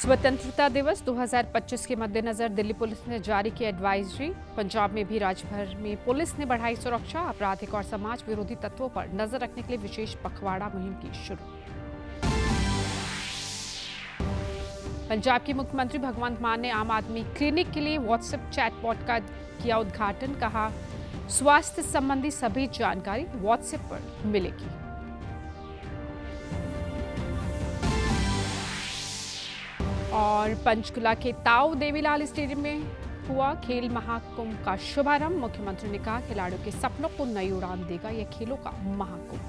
स्वतंत्रता दिवस 2025 के मद्देनजर दिल्ली पुलिस ने जारी की एडवाइजरी। पंजाब में भी राज्यभर में पुलिस ने बढ़ाई सुरक्षा। आपराधिक और समाज विरोधी तत्वों पर नजर रखने के लिए विशेष पखवाड़ा मुहिम की शुरू। पंजाब के मुख्यमंत्री भगवंत मान ने आम आदमी क्लिनिक के लिए व्हाट्सएप चैटबॉट का किया उद्घाटन। कहा, स्वास्थ्य संबंधी सभी जानकारी व्हाट्सएप पर मिलेगी। और पंचकुला के ताऊ देवीलाल स्टेडियम में हुआ खेल महाकुंभ का शुभारंभ। मुख्यमंत्री ने कहा, खिलाड़ियों के सपनों को नई उड़ान देगा यह खेलों का महाकुंभ।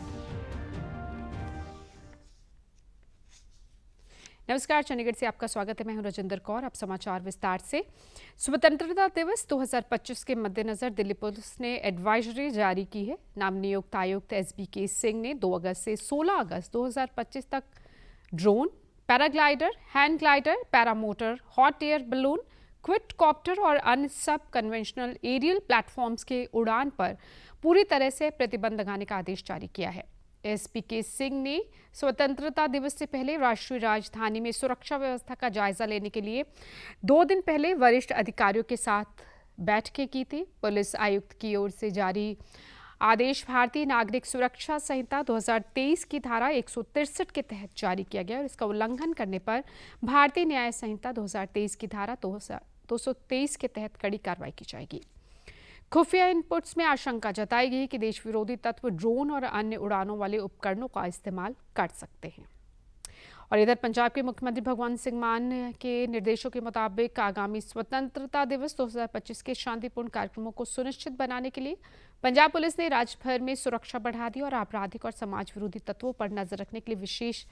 नमस्कार, चंडीगढ़ से आपका स्वागत है। मैं हूं राजेंद्र कौर। अब समाचार विस्तार से। स्वतंत्रता दिवस 2025 के मद्देनजर दिल्ली पुलिस ने एडवाइजरी जारी की है। नवनियुक्त आयुक्त SBK सिंह ने 2 अगस्त से 16 अगस्त 2025 तक drone, paraglider, hand glider, paramotor, hot air balloon, quadcopter और अन्य सब कन्वेंशनल एरियल प्लेटफॉर्म्स के उड़ान पर पूरी तरह से प्रतिबंध लगाने का आदेश जारी किया है। SBK सिंह ने स्वतंत्रता दिवस से पहले राष्ट्रीय राजधानी में सुरक्षा व्यवस्था का जायजा लेने के लिए 2 दिन पहले वरिष्ठ अधिकारियों के साथ बैठकें की थी। पुलिस आयुक्त की ओर से जारी आदेश भारतीय नागरिक सुरक्षा संहिता 2023 की धारा 163 के तहत जारी किया गया और इसका उल्लंघन करने पर भारतीय न्याय संहिता 2023 की धारा 223 के तहत कड़ी कार्रवाई की जाएगी। खुफिया इनपुट्स में आशंका जताई गई कि देश विरोधी तत्व ड्रोन और अन्य उड़ानों वाले उपकरणों का इस्तेमाल कर सकते हैं। और इधर पंजाब के मुख्यमंत्री भगवंत सिंह मान के निर्देशों के मुताबिक आगामी स्वतंत्रता दिवस 2025 के शांतिपूर्ण कार्यक्रमों को सुनिश्चित बनाने के लिए पंजाब पुलिस ने राज्य भर में सुरक्षा बढ़ा दी और आपराधिक और समाज विरोधी तत्वों पर नजर रखने के लिए विशेष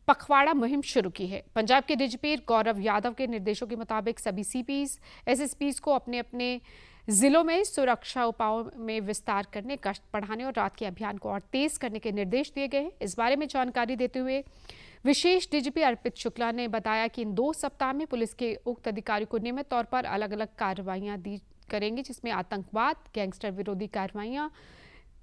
पखवाड़ा मुहिम शुरू की है। पंजाब के DGP गौरव यादव के निर्देशों के मुताबिक सभी CPs, SSPs को अपने अपने जिलों में सुरक्षा उपायों में विस्तार करने, गश्त बढ़ाने और रात के अभियान को और तेज करने के निर्देश दिए गए हैं। इस बारे में जानकारी देते हुए विशेष DGP अर्पित शुक्ला ने बताया कि इन 2 सप्ताह में पुलिस के उक्त अधिकारियों को नियमित तौर पर अलग अलग कार्रवाइयां दी करेंगे, जिसमें आतंकवाद, गैंगस्टर विरोधी कार्रवाइयां,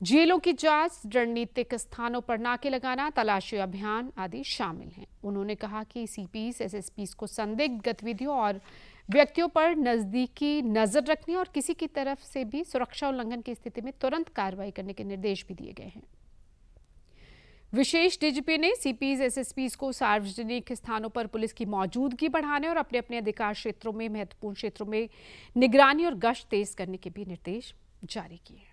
जेलों की जांच, रणनीतिक स्थानों पर नाके लगाना, तलाशी अभियान आदि शामिल हैं। उन्होंने कहा कि CPs, SSPs को संदिग्ध गतिविधियों और व्यक्तियों पर नजदीकी नजर रखने और किसी की तरफ से भी सुरक्षा उल्लंघन की स्थिति में तुरंत कार्रवाई करने के निर्देश भी दिए गए हैं। विशेष DGP ने CPs, SSPs को सार्वजनिक स्थानों पर पुलिस की मौजूदगी बढ़ाने और अपने अपने अधिकार क्षेत्रों में महत्वपूर्ण क्षेत्रों में निगरानी और गश्त तेज करने के भी निर्देश जारी किए हैं।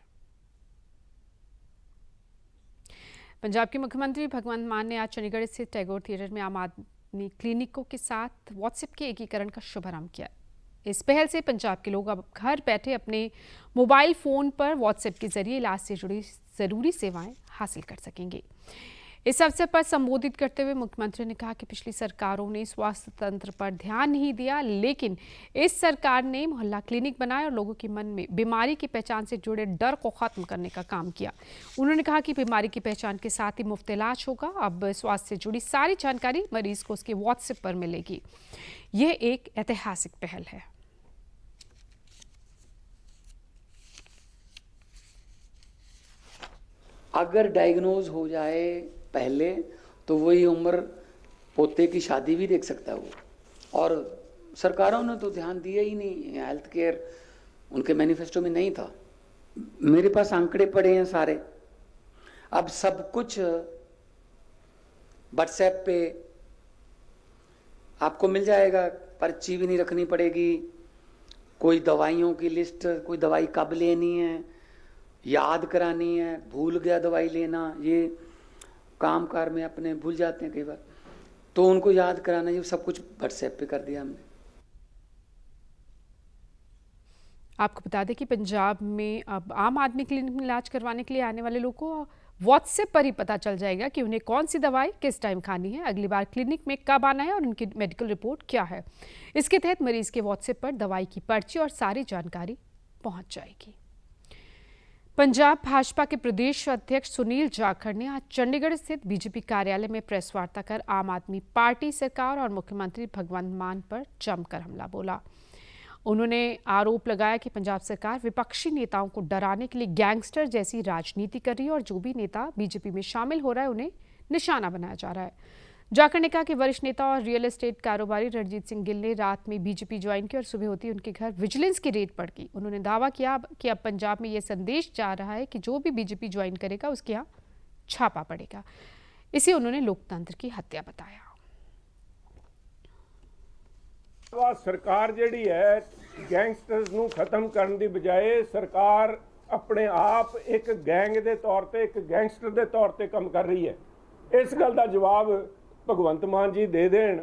पंजाब के मुख्यमंत्री भगवंत मान ने आज चंडीगढ़ स्थित टैगोर थिएटर में आम आदमी क्लिनिकों के साथ व्हाट्सएप के एकीकरण का शुभारंभ किया। इस पहल से पंजाब के लोग अब घर बैठे अपने मोबाइल फोन पर व्हाट्सएप के जरिए इलाज से जुड़ी जरूरी सेवाएं हासिल कर सकेंगे। इस अवसर पर संबोधित करते हुए मुख्यमंत्री ने कहा कि पिछली सरकारों ने स्वास्थ्य तंत्र पर ध्यान नहीं दिया, लेकिन इस सरकार ने मोहल्ला क्लिनिक बनाए और लोगों के मन में बीमारी की पहचान से जुड़े डर को खत्म करने का काम किया। उन्होंने कहा कि बीमारी की पहचान के साथ ही मुफ्त इलाज होगा। अब स्वास्थ्य से जुड़ी सारी जानकारी मरीज को उसके व्हाट्सएप पर मिलेगी। यह एक ऐतिहासिक पहल है। अगर डायग्नोज हो जाए पहले तो वही उम्र पोते की शादी भी देख सकता है वो। और सरकारों ने तो ध्यान दिया ही नहीं, हेल्थ केयर उनके मैनिफेस्टो में नहीं था। मेरे पास आंकड़े पड़े हैं सारे। अब सब कुछ व्हाट्सएप पे आपको मिल जाएगा, पर्ची भी नहीं रखनी पड़ेगी। कोई दवाइयों की लिस्ट, कोई दवाई कब लेनी है, याद करानी है, भूल गया दवाई लेना, ये काम कार में अपने भूल जाते हैं कई बार, तो उनको याद कराना, ये सब कुछ व्हाट्सएप पे कर दिया हमने। आपको बता दें कि पंजाब में अब आम आदमी क्लिनिक में इलाज करवाने के लिए आने वाले लोगों को व्हाट्सएप पर ही पता चल जाएगा कि उन्हें कौन सी दवाई किस टाइम खानी है, अगली बार क्लिनिक में कब आना है और उनकी मेडिकल रिपोर्ट क्या है। इसके तहत मरीज के व्हाट्सएप पर दवाई की पर्ची और सारी जानकारी पहुंच जाएगी। पंजाब भाजपा के प्रदेश अध्यक्ष सुनील जाखड़ ने आज चंडीगढ़ स्थित BJP कार्यालय में प्रेस वार्ता कर आम आदमी पार्टी सरकार और मुख्यमंत्री भगवंत मान पर जमकर हमला बोला। उन्होंने आरोप लगाया कि पंजाब सरकार विपक्षी नेताओं को डराने के लिए गैंगस्टर जैसी राजनीति कर रही है और जो भी नेता BJP में शामिल हो रहा है उन्हें निशाना बनाया जा रहा है। जाखड़ ने कहा कि वरिष्ठ नेता और रियल एस्टेट कारोबारी रणजीत सिंह गिल ने रात में बीजेपी ज्वाइन की और सुबह होती उनके घर विजिलेंस की रेड पड़ गई। उन्होंने दावा किया कि अब पंजाब में यह संदेश जा रहा है कि जो भी बीजेपी ज्वाइन करेगा उसके यहाँ छापा पड़ेगा। इसे उन्होंने लोकतंत्र की हत्या बताया। सरकार जिहड़ी है गैंगस्टर्स नूं खत्म करने की बजाय सरकार अपने आप एक गैंग के तौर पर, एक गैंगस्टर के तौर पर काम कर रही है। इस गल का जवाब भगवंत मान जी दे देण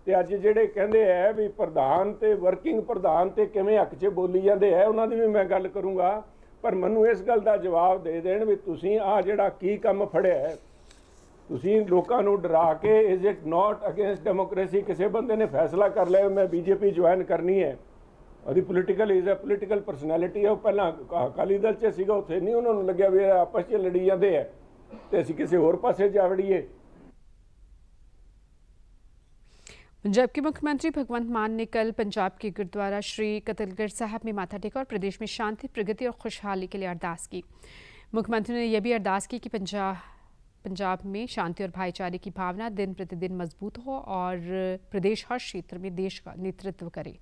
ते अज जिहड़े कहंदे है भी प्रधान ते वर्किंग प्रधान ते किवें हक 'च बोली जांदे है, उन्हां दी भी मैं गल करूँगा, पर मैनूं इस गल का जवाब दे देण भी तुसीं आ जिहड़ा की काम फड़िया है, तुसीं लोकां नूं डरा के is it not against democracy. किसी बंदे ने फैसला कर लिया मैं बीजेपी ज्वाइन करनी है, ਉਹਦੀ political is a political personality ਹੈ। ਉਹ ਪਹਿਲਾਂ ਅਕਾਲੀ ਦਲ 'ਚ ਸੀਗਾ, ਉੱਥੇ ਨਹੀਂ ਉਹਨਾਂ ਨੂੰ ਲੱਗਿਆ ਵੀ ਆਪਸ 'ਚ ਲੜੀ ਜਾਂਦੇ ਹੈ ਤੇ ਅਸੀਂ ਕਿਸੇ ਹੋਰ ਪਾਸੇ ਜਾ ਵੜੀਏ। पंजाब के मुख्यमंत्री भगवंत मान ने कल पंजाब के गुरुद्वारा श्री कतलगढ़ साहब में माथा टेका और प्रदेश में शांति, प्रगति और खुशहाली के लिए अरदास की। मुख्यमंत्री ने यह भी अरदास की कि पंजाब में शांति और भाईचारे की भावना दिन प्रतिदिन मजबूत हो और प्रदेश हर क्षेत्र में देश का नेतृत्व करे।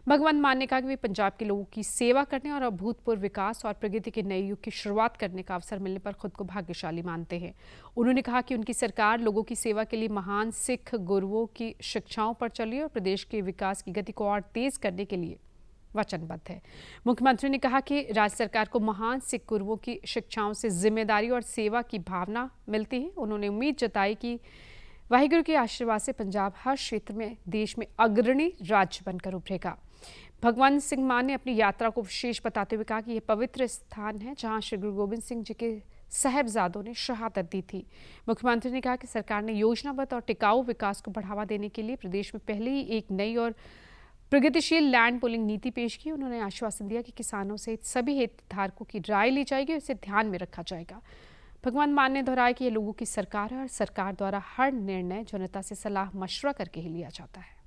भगवंत मान ने कहा कि वे पंजाब के लोगों की सेवा करने और अभूतपूर्व विकास और प्रगति के नए युग की शुरुआत करने का अवसर मिलने पर खुद को भाग्यशाली मानते हैं। उन्होंने कहा कि उनकी सरकार लोगों की सेवा के लिए महान सिख गुरुओं की शिक्षाओं पर चली और प्रदेश के विकास की गति को और तेज करने के लिए वचनबद्ध है। मुख्यमंत्री ने कहा कि राज्य सरकार को महान सिख गुरुओं की शिक्षाओं से जिम्मेदारी और सेवा की भावना मिलती है। उन्होंने उम्मीद जताई कि वाहिगुरु के आशीर्वाद से पंजाब हर क्षेत्र में देश में अग्रणी राज्य बनकर उभरेगा। भगवंत सिंह मान ने अपनी यात्रा को विशेष बताते हुए कहा कि यह पवित्र स्थान है जहां श्री गुरु गोबिंद सिंह जी के साहिबजादों ने शहादत दी थी। मुख्यमंत्री ने कहा कि सरकार ने योजनाबद्ध और टिकाऊ विकास को बढ़ावा देने के लिए प्रदेश में पहले ही एक नई और प्रगतिशील लैंड पुलिंग नीति पेश की। उन्होंने आश्वासन दिया कि किसानों सहित सभी हितधारकों की राय ली जाएगी और इसे ध्यान में रखा जाएगा। भगवंत मान ने दोहराया कि यह लोगों की सरकार है और सरकार द्वारा हर निर्णय जनता से सलाह मशवरा करके ही लिया जाता है।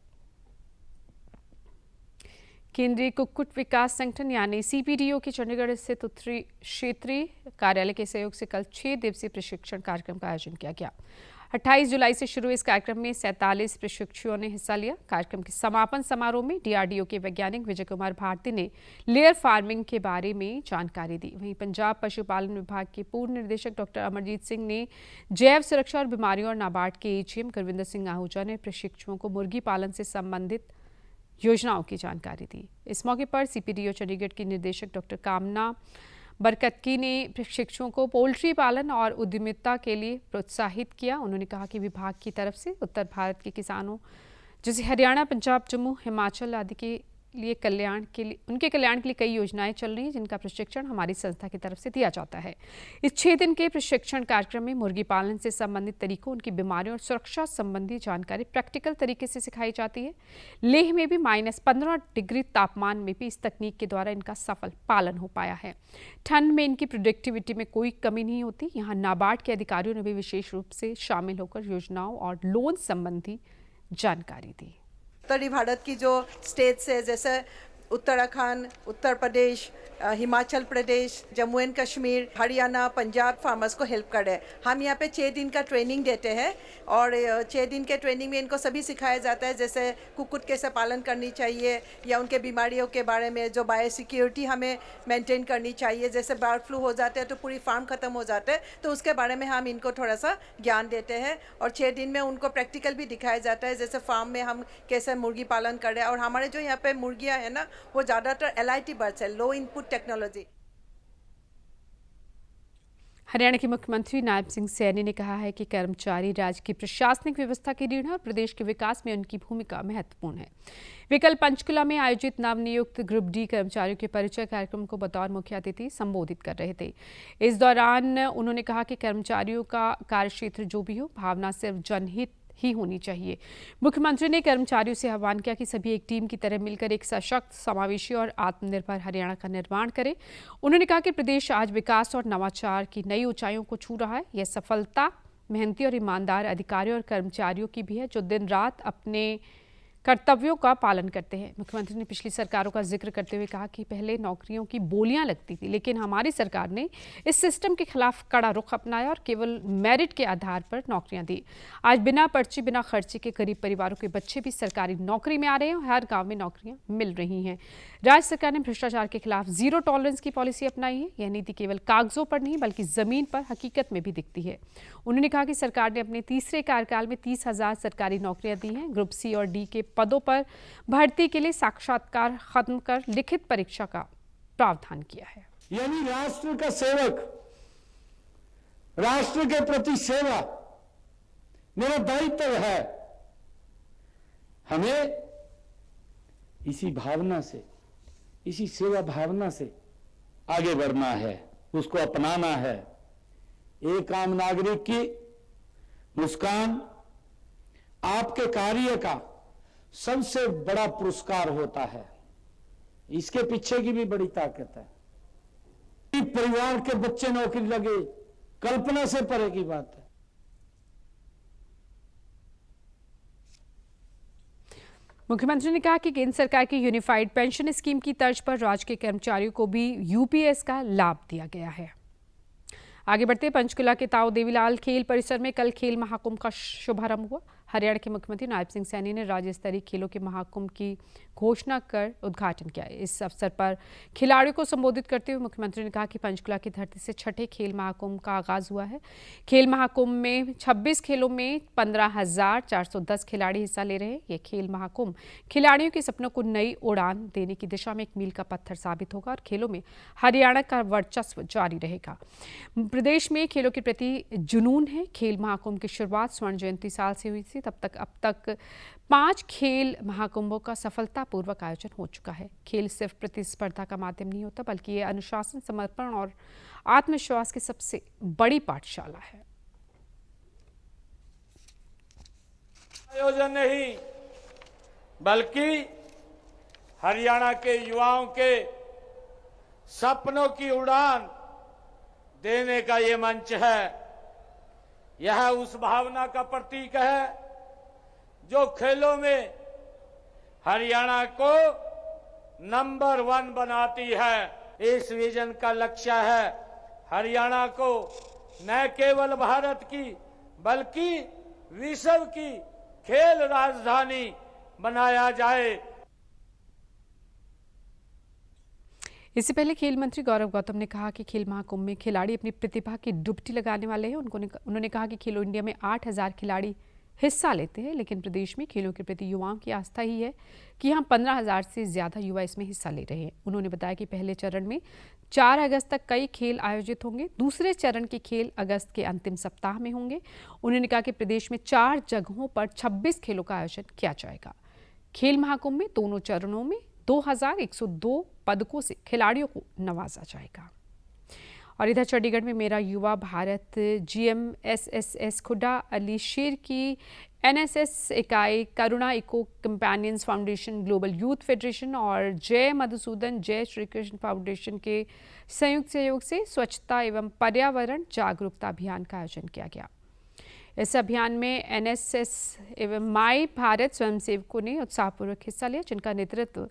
केंद्रीय कुक्कुट विकास संगठन यानी CPDO के चंडीगढ़ स्थित उत्तरी क्षेत्रीय कार्यालय के सहयोग से कल 6 दिवसीय प्रशिक्षण कार्यक्रम का आयोजन किया गया। 28 जुलाई से शुरू इस कार्यक्रम में 47 प्रशिक्षुओं ने हिस्सा लिया। कार्यक्रम के समापन समारोह में DRDO के वैज्ञानिक विजय कुमार भारती ने लेयर फार्मिंग के बारे में जानकारी दी। वहीं पंजाब पशुपालन विभाग के पूर्व निदेशक डॉक्टर अमरजीत सिंह ने जैव सुरक्षा और बीमारियों और नाबार्ड के AGM गुरविंदर सिंह आहूजा ने प्रशिक्षुओं को मुर्गी पालन से संबंधित योजनाओं की जानकारी दी। इस मौके पर CPDO चंडीगढ़ की निदेशक डॉक्टर कामना बरकतकी ने प्रशिक्षुओं को पोल्ट्री पालन और उद्यमिता के लिए प्रोत्साहित किया। उन्होंने कहा कि विभाग की तरफ से उत्तर भारत के किसानों जैसे हरियाणा, पंजाब, जम्मू, हिमाचल आदि के लिए उनके कल्याण के लिए कई योजनाएं चल रही हैं जिनका प्रशिक्षण हमारी संस्था की तरफ से दिया जाता है। इस 6 दिन के प्रशिक्षण कार्यक्रम में मुर्गी पालन से संबंधित तरीकों, उनकी बीमारियों और सुरक्षा संबंधी जानकारी प्रैक्टिकल तरीके से सिखाई जाती है। लेह में भी -15 डिग्री तापमान में भी इस तकनीक के द्वारा इनका सफल पालन हो पाया है। ठंड में इनकी प्रोडक्टिविटी में कोई कमी नहीं होती। यहाँ नाबार्ड के अधिकारियों ने भी विशेष रूप से शामिल होकर योजनाओं और लोन संबंधी जानकारी दी। उत्तरी भारत की जो स्टेट्स है जैसे उत्तराखंड, उत्तर प्रदेश, हिमाचल प्रदेश, जम्मू एंड कश्मीर, हरियाणा, पंजाब फार्मर्स को हेल्प कर रहे हैं। हम यहाँ पे 6 दिन का ट्रेनिंग देते हैं और 6 दिन के ट्रेनिंग में इनको सभी सिखाया जाता है जैसे कुक्कुट कैसे पालन करनी चाहिए या उनके बीमारियों के बारे में, जो बायोसिक्योरिटी हमें मेंटेन करनी चाहिए। जैसे बर्ड फ्लू हो जाते हैं तो पूरी फार्म ख़त्म हो जाता है, तो उसके बारे में हम इनको थोड़ा सा ज्ञान देते हैं और 6 दिन में उनको प्रैक्टिकल भी दिखाया जाता है जैसे फार्म में हम कैसे मुर्गी पालन कर रहे हैं। और हमारे जो यहाँ पे मुर्गियाँ हैं ना वो ज़्यादातर LIT बर्ड्स है, लो इनपुट टेक्नोलॉजी। हरियाणा के मुख्यमंत्री नायब सिंह सैनी ने कहा है कि कर्मचारी राज्य की प्रशासनिक व्यवस्था की रीढ़ है और प्रदेश के विकास में उनकी भूमिका महत्वपूर्ण है। वे कल पंचकुला में आयोजित नवनियुक्त ग्रुप D कर्मचारियों के परिचय कार्यक्रम को बतौर मुख्य अतिथि संबोधित कर रहे थे। इस दौरान उन्होंने कहा कि कर्मचारियों का कार्यक्षेत्र जो भी हो, भावना सिर्फ जनहित ही होनी चाहिए। मुख्यमंत्री ने कर्मचारियों से आह्वान किया कि सभी एक टीम की तरह मिलकर एक सशक्त, समावेशी और आत्मनिर्भर हरियाणा का निर्माण करें। उन्होंने कहा कि प्रदेश आज विकास और नवाचार की नई ऊंचाइयों को छू रहा है। यह सफलता मेहनती और ईमानदार अधिकारियों और कर्मचारियों की भी है जो दिन रात अपने कर्तव्यों का पालन करते हैं। मुख्यमंत्री ने पिछली सरकारों का जिक्र करते हुए कहा कि पहले नौकरियों की बोलियां लगती थी, लेकिन हमारी सरकार ने इस सिस्टम के खिलाफ कड़ा रुख अपनाया और केवल मेरिट के आधार पर नौकरियां दी। आज बिना पर्ची बिना खर्चे के गरीब परिवारों के बच्चे भी सरकारी नौकरी में आ रहे हैं और हर गाँव में नौकरियां मिल रही हैं। राज्य सरकार ने भ्रष्टाचार के खिलाफ जीरो टॉलरेंस की पॉलिसी अपनाई है। यह नीति केवल कागजों पर नहीं बल्कि जमीन पर हकीकत में भी दिखती है। उन्होंने कहा कि सरकार ने अपने तीसरे कार्यकाल में 30,000 सरकारी नौकरियां दी हैं। ग्रुप सी और डी के पदों पर भर्ती के लिए साक्षात्कार खत्म कर लिखित परीक्षा का प्रावधान किया है। यानी राष्ट्र का सेवक, राष्ट्र के प्रति सेवा मेरा दायित्व है। हमें इसी भावना से, इसी सेवा भावना से आगे बढ़ना है, उसको अपनाना है। एक आम नागरिक की मुस्कान आपके कार्य का सबसे बड़ा पुरस्कार होता है। इसके पीछे की भी बड़ी ताकत है। परिवार के बच्चे नौकरी लगे, कल्पना से परे की बात है। मुख्यमंत्री ने कहा कि केंद्र सरकार की यूनिफाइड पेंशन स्कीम की तर्ज पर राज्य के कर्मचारियों को भी यूपीएस का लाभ दिया गया है। आगे बढ़ते पंचकुला के ताऊ देवीलाल खेल परिसर में कल खेल महाकुंभ का शुभारंभ हुआ। हरियाणा के मुख्यमंत्री नायब सिंह सैनी ने राज्य स्तरीय खेलों के महाकुंभ की घोषणा कर उद्घाटन किया। इस अवसर पर खिलाड़ियों को संबोधित करते हुए मुख्यमंत्री ने कहा कि पंचकुला की धरती से छठे खेल महाकुंभ का आगाज हुआ है। खेल महाकुंभ में 26 खेलों में 15,410 खिलाड़ी हिस्सा ले रहे हैं। ये खेल महाकुंभ खिलाड़ियों के सपनों को नई उड़ान देने की दिशा में एक मील का पत्थर साबित होगा और खेलों में हरियाणा का वर्चस्व जारी रहेगा। प्रदेश में खेलों के प्रति जुनून है। खेल महाकुंभ की शुरुआत स्वर्ण जयंती साल से हुई थी। अब तक 5 खेल महाकुंभों का सफलतापूर्वक आयोजन हो चुका है। खेल सिर्फ प्रतिस्पर्धा का माध्यम नहीं होता बल्कि ये अनुशासन, समर्पण और आत्मविश्वास की सबसे बड़ी पाठशाला है। आयोजन नहीं बल्कि हरियाणा के युवाओं के सपनों की उड़ान देने का ये मंच है। यह उस भावना का प्रतीक है जो खेलों में हरियाणा को नंबर 1 बनाती है। इस विजन का लक्ष्य है हरियाणा को न केवल भारत की बल्कि विश्व की खेल राजधानी बनाया जाए। इससे पहले खेल मंत्री गौरव गौतम ने कहा कि खेल महाकुंभ में खिलाड़ी अपनी प्रतिभा की डुबकी लगाने वाले हैं। उन्होंने कहा कि खेलो इंडिया में 8,000 खिलाड़ी हिस्सा लेते हैं, लेकिन प्रदेश में खेलों के प्रति युवाओं की आस्था ही है कि यहाँ 15,000 से ज़्यादा युवा इसमें हिस्सा ले रहे हैं। उन्होंने बताया कि पहले चरण में 4 अगस्त तक कई खेल आयोजित होंगे। दूसरे चरण के खेल अगस्त के अंतिम सप्ताह में होंगे। उन्होंने कहा कि प्रदेश में 4 जगहों पर 26 खेलों का आयोजन किया जाएगा। खेल महाकुंभ में दोनों चरणों में 2,102 पदकों से खिलाड़ियों को नवाजा जाएगा। और इधर चंडीगढ़ में मेरा युवा भारत GMSSS खुडा अली शेर की NSS इकाई, Karuna eco companions foundation, global youth federation और जय मधुसूदन जय श्री कृष्ण फाउंडेशन के संयुक्त सहयोग से स्वच्छता एवं पर्यावरण जागरूकता अभियान का आयोजन किया गया। इस अभियान में NSS एवं माई भारत स्वयंसेवकों ने उत्साहपूर्वक हिस्सा लिया, जिनका नेतृत्व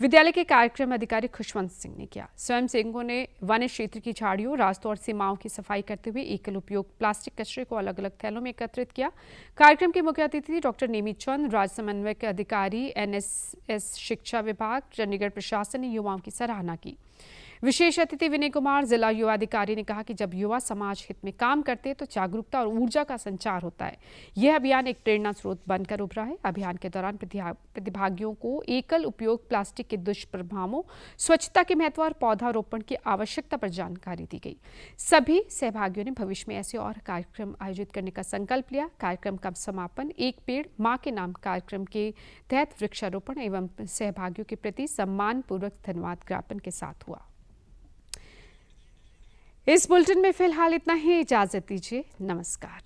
विद्यालय के कार्यक्रम अधिकारी खुशवंत सिंह ने किया। स्वयंसेवकों ने वन क्षेत्र की झाड़ियों, रास्तों और सीमाओं की सफाई करते हुए एकल उपयोग प्लास्टिक कचरे को अलग अलग थैलों में एकत्रित किया। कार्यक्रम के मुख्य अतिथि डॉक्टर नेमी चंद, राज्य समन्वयक अधिकारी NSS शिक्षा विभाग, चंडीगढ़ प्रशासन ने युवाओं की सराहना की। विशेष अतिथि विनय कुमार, जिला युवा अधिकारी, ने कहा कि जब युवा समाज हित में काम करते हैं तो जागरूकता और ऊर्जा का संचार होता है। यह अभियान एक प्रेरणा स्रोत बनकर उभरा है। अभियान के दौरान प्रतिभागियों को एकल उपयोग प्लास्टिक के दुष्प्रभावों, स्वच्छता के महत्व और पौधारोपण की आवश्यकता पर जानकारी दी गई। सभी सहभागियों ने भविष्य में ऐसे और कार्यक्रम आयोजित करने का संकल्प लिया। कार्यक्रम का समापन एक पेड़ मां के नाम कार्यक्रम के तहत वृक्षारोपण एवं सहभागियों के प्रति सम्मानपूर्वक धन्यवाद ज्ञापन के साथ हुआ। इस बुलेटिन में फिलहाल इतना ही। इजाजत दीजिए। नमस्कार।